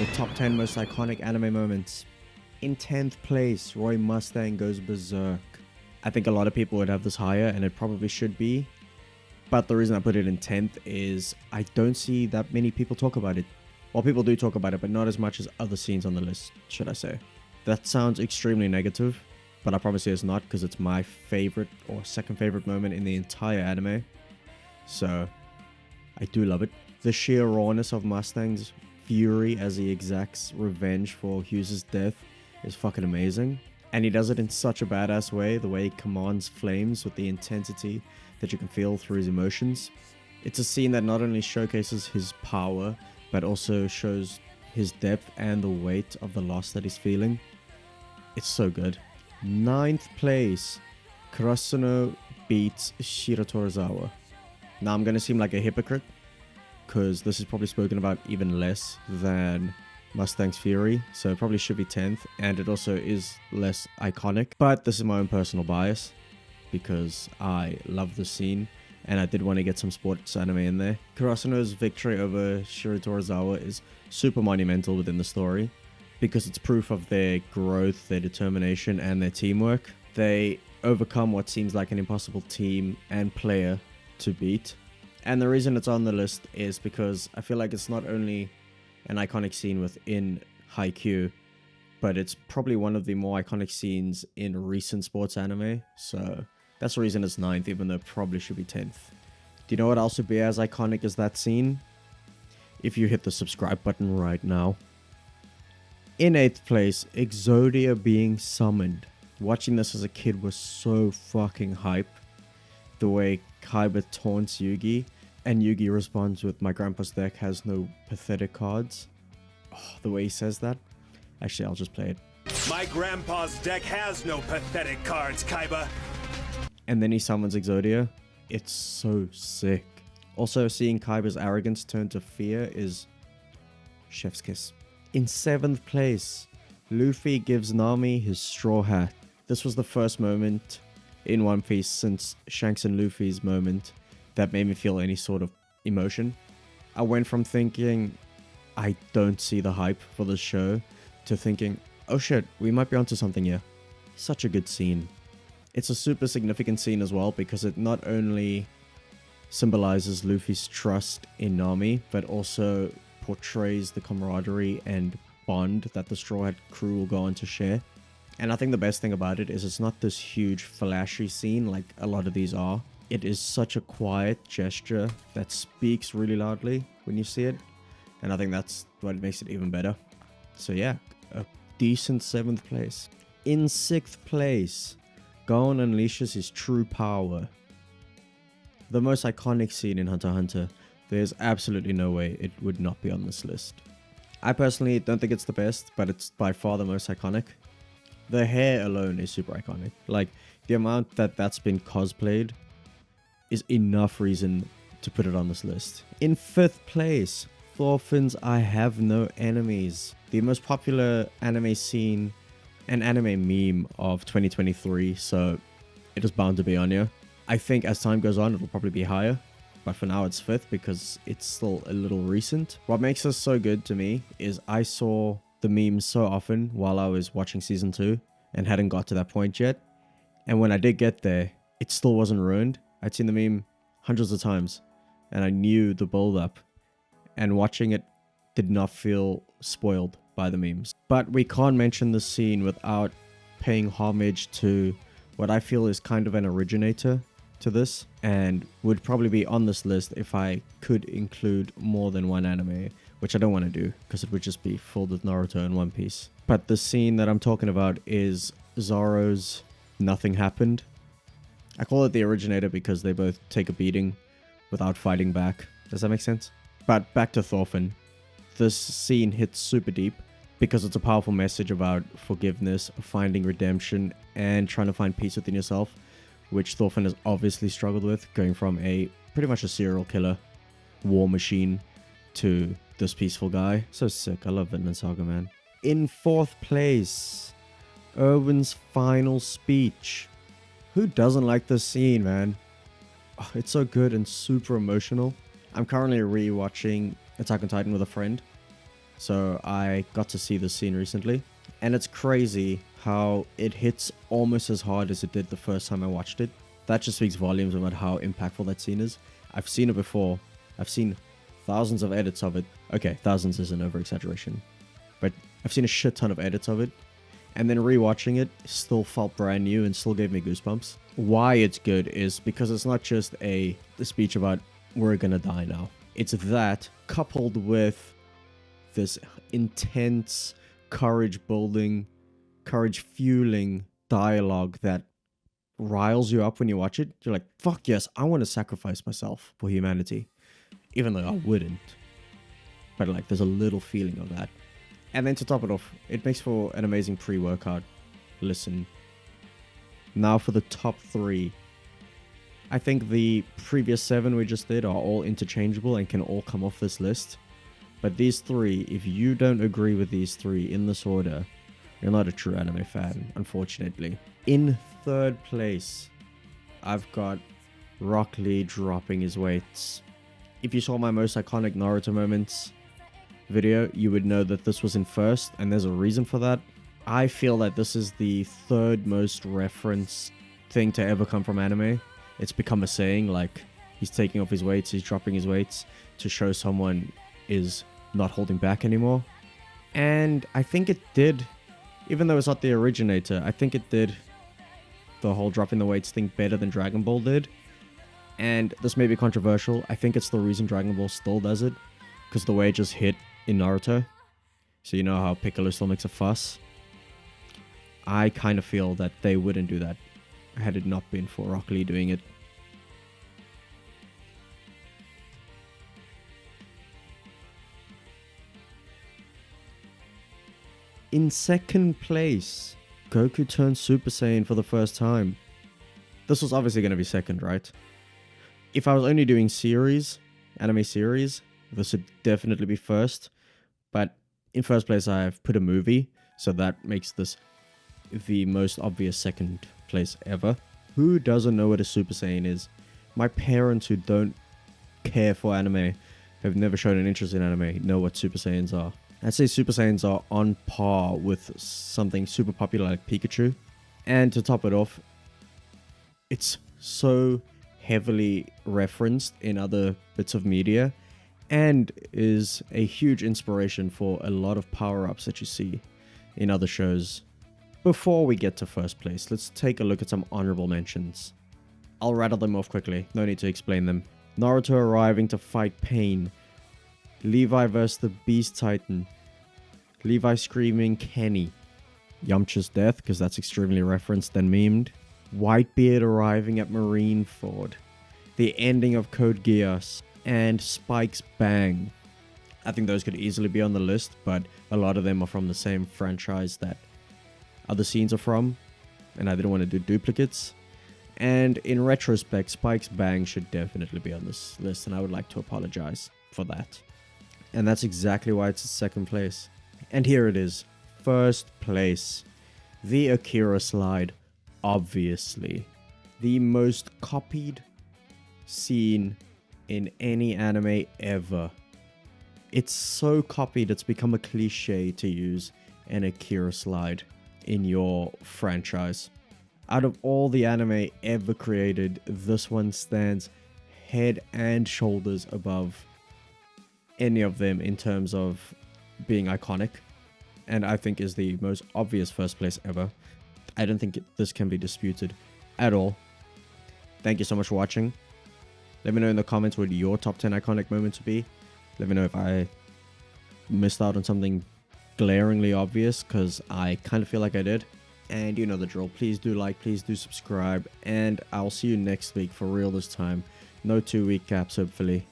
the top 10 most iconic anime moments. In 10th place, Roy Mustang goes berserk. I think a lot of people would have this higher, and it probably should be. But the reason I put it in 10th is I don't see that many people talk about it. Well, people do talk about it, but not as much as other scenes on the list, should I say. That sounds extremely negative, but I promise you it's not, because it's my favorite or second favorite moment in the entire anime. So, I do love it. The sheer rawness of Mustang's fury as he exacts revenge for Hughes' death is fucking amazing. And he does it in such a badass way, the way he commands flames with the intensity that you can feel through his emotions. It's a scene that not only showcases his power, but also shows his depth and the weight of the loss that he's feeling. It's so good. 9th place, Kurasuno beats Shiratorizawa. Now I'm gonna seem like a hypocrite, because this is probably spoken about even less than Mustang's Fury, so it probably should be 10th, and it also is less iconic. But this is my own personal bias, because I love the scene, and I did want to get some sports anime in there. Kurasuno's victory over Shiratorizawa is super monumental within the story, because it's proof of their growth, their determination, and their teamwork. They overcome what seems like an impossible team and player to beat. And the reason it's on the list is because I feel like it's not only an iconic scene within Haikyuu, but it's probably one of the more iconic scenes in recent sports anime. So that's the reason it's 9th, even though it probably should be 10th. Do you know what else would be as iconic as that scene? If you hit the subscribe button right now. In 8th place, Exodia being summoned. Watching this as a kid was so fucking hype. The way Kaiba taunts Yugi, and Yugi responds with, "My grandpa's deck has no pathetic cards." Oh, the way he says that. Actually, I'll just play it. My grandpa's deck has no pathetic cards, Kaiba. And then he summons Exodia. It's so sick. Also, seeing Kaiba's arrogance turn to fear is chef's kiss. In 7th place, Luffy gives Nami his straw hat. This was the first moment in One Piece since Shanks and Luffy's moment that made me feel any sort of emotion. I went from thinking I don't see the hype for this show to thinking, oh shit, we might be onto something here. Such a good scene. It's a super significant scene as well because it not only symbolizes Luffy's trust in Nami, but also portrays the camaraderie and bond that the Straw Hat crew will go on to share. And I think the best thing about it is it's not this huge flashy scene like a lot of these are. It is such a quiet gesture that speaks really loudly when you see it. And I think that's what makes it even better. So yeah, a decent 7th place. In 6th place, Gon unleashes his true power. The most iconic scene in Hunter x Hunter. There's absolutely no way it would not be on this list. I personally don't think it's the best, but it's by far the most iconic. The hair alone is super iconic. Like, the amount that that's been cosplayed is enough reason to put it on this list. In 5th place, Thorfinn's I Have No Enemies. The most popular anime scene and anime meme of 2023, so it is bound to be on here. I think as time goes on, it'll probably be higher, but for now it's 5th because it's still a little recent. What makes this so good to me is I saw the memes so often while I was watching season 2 and hadn't got to that point yet. And when I did get there, it still wasn't ruined. I'd seen the meme hundreds of times and I knew the build up, and watching it did not feel spoiled by the memes. But we can't mention the scene without paying homage to what I feel is kind of an originator to this, and would probably be on this list if I could include more than one anime, which I don't want to do because it would just be filled with Naruto and One Piece. But the scene that I'm talking about is Zoro's Nothing Happened. I call it the originator because they both take a beating without fighting back. Does that make sense? But back to Thorfinn. This scene hits super deep because it's a powerful message about forgiveness, finding redemption, and trying to find peace within yourself, which Thorfinn has obviously struggled with, going from pretty much a serial killer, war machine, to this peaceful guy. So sick. I love Vinland Saga, man. In 4th place, Erwin's final speech. Who doesn't like this scene, man? Oh, it's so good and super emotional. I'm currently rewatching Attack on Titan with a friend, So I got to see this scene recently, and it's crazy how it hits almost as hard as it did the first time I watched it. That just speaks volumes about how impactful that scene is. I've seen it before. I've seen thousands of edits of it. Okay, thousands is an over-exaggeration. But I've seen a shit ton of edits of it. And then rewatching it still felt brand new and still gave me goosebumps. Why it's good is because it's not just a speech about we're gonna die now. It's that coupled with this intense courage-building, courage-fueling dialogue that riles you up when you watch it. You're like, fuck yes, I want to sacrifice myself for humanity. Even though I wouldn't. But like, there's a little feeling of that. And then to top it off, it makes for an amazing pre-workout listen. Now for the top 3. I think the previous 7 we just did are all interchangeable and can all come off this list. But these 3, if you don't agree with these 3 in this order, you're not a true anime fan, unfortunately. In 3rd place, I've got Rock Lee dropping his weights. If you saw my most iconic Naruto moments video, you would know that this was in 1st, and there's a reason for that. I feel that this is the 3rd most referenced thing to ever come from anime. It's become a saying, like, he's taking off his weights, he's dropping his weights to show someone is not holding back anymore. And I think it did, even though it's not the originator, I think it did the whole dropping the weights thing better than Dragon Ball did. And this may be controversial. I think it's the reason Dragon Ball still does it, because the way it just hit in Naruto. So you know how Piccolo still makes a fuss? I kind of feel that they wouldn't do that had it not been for Rock Lee doing it. In 2nd place, Goku turned Super Saiyan for the first time. This was obviously going to be 2nd, right? If I was only doing series, anime series, this would definitely be 1st. But in 1st place, I've put a movie, so that makes this the most obvious 2nd place ever. Who doesn't know what a Super Saiyan is? My parents who don't care for anime, have never shown an interest in anime, know what Super Saiyans are. I'd say Super Saiyans are on par with something super popular like Pikachu. And to top it off, it's so heavily referenced in other bits of media and is a huge inspiration for a lot of power-ups that you see in other shows. Before we get to 1st place, let's take a look at some honorable mentions. I'll rattle them off quickly, no need to explain them. Naruto arriving to fight Pain. Levi vs. the Beast Titan. Levi screaming Kenny. Yamcha's death, because that's extremely referenced and memed. Whitebeard arriving at Marineford. The ending of Code Geass. And Spike's Bang. I think those could easily be on the list, but a lot of them are from the same franchise that other scenes are from, and I didn't want to do duplicates. And in retrospect, Spike's Bang should definitely be on this list, and I would like to apologize for that. And that's exactly why it's 2nd place. And here it is, 1st place. The Akira slide, obviously. The most copied scene in any anime ever. It's so copied, it's become a cliche to use an Akira slide in your franchise. Out of all the anime ever created, this one stands head and shoulders above any of them in terms of being iconic, and I think is the most obvious 1st place ever. I don't think this can be disputed at all. Thank you so much for watching. Let me know in the comments what your top 10 iconic moments would be. Let me know if I missed out on something glaringly obvious, because I kind of feel like I did. And you know the drill. Please do like, please do subscribe, and I'll see you next week for real this time. No 2-week gaps, hopefully.